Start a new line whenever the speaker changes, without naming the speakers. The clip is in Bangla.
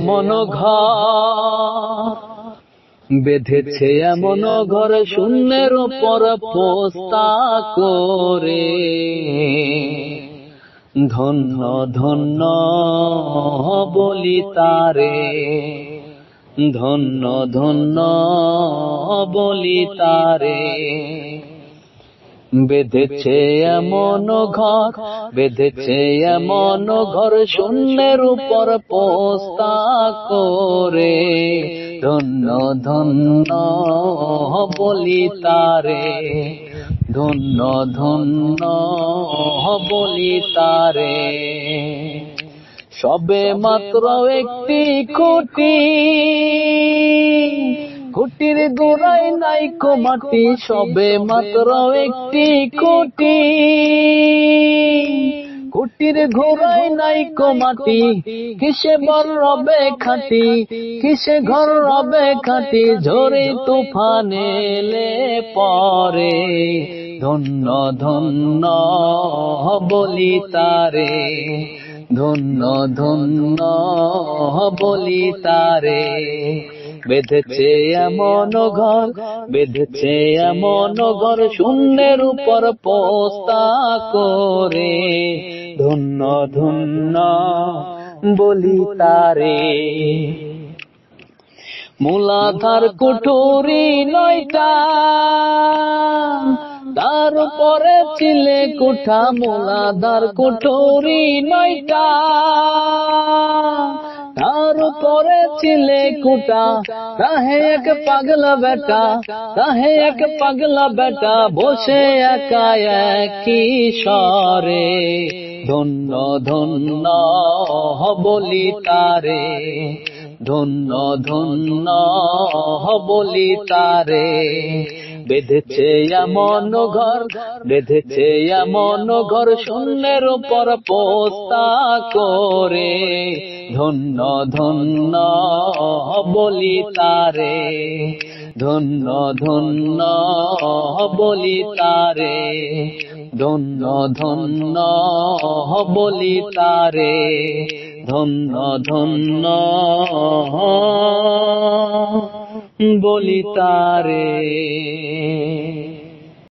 এমন ঘর, বেঁধেছে এমন ঘর শূন্যের উপর পোস্তা করে। ধন্য ধন্য বলি তারে, ধন্য ধন্য বলি তারে। বেঁধেছে এমন ঘর, বেঁধেছে এমন ঘর শূন্যের উপর পোস্তা করে। ধন্য ধন্য বলি তারে, ধন্য ধন্য বলি তারে। সবে মাত্র একটি খুঁটি, খুঁটির গোড়ায় নাইকো মাটি। সবে মাত্র একটি খুঁটি, খুঁটির গোড়ায় নাইকো মাটি। কিসে বর রবে খাঁটি, কিসে ঘর রবে খাঁটি। ঝড়ে তুফান এলে পরে। ধন্য ধন্য বলি তারে, ধন্য ধন্য বলি তারে। বেঁধেছে এমন ঘর, বেঁধেছে এমন ঘর শূন্যের উপর পোস্তা করে। ধন্য ধন্য বলি তারে। মূলাধার কুঠুরি 9টা, তার উপরে চিলে কুঠা। মূলাধার কুঠুরি 9টা, তার উপরে চিলে কুটা। তাহে এক পাগলা বেটা, তাহে এক পাগলা বেটা বসে একা একই স্বরে। ধন্য ধন্য বলি তারে, ধন্য ধন্য বলি তারে। বেঁধেছে এমন ঘর, বেঁধেছে এমন ঘর শূন্যের উপর পোস্তা করে। ধন্য ধন্য বলি তারে, ধন্য ধন্য বলি তারে, ধন্য ধন্য বলি তারে, ধন্য ধন্য বলি তারে।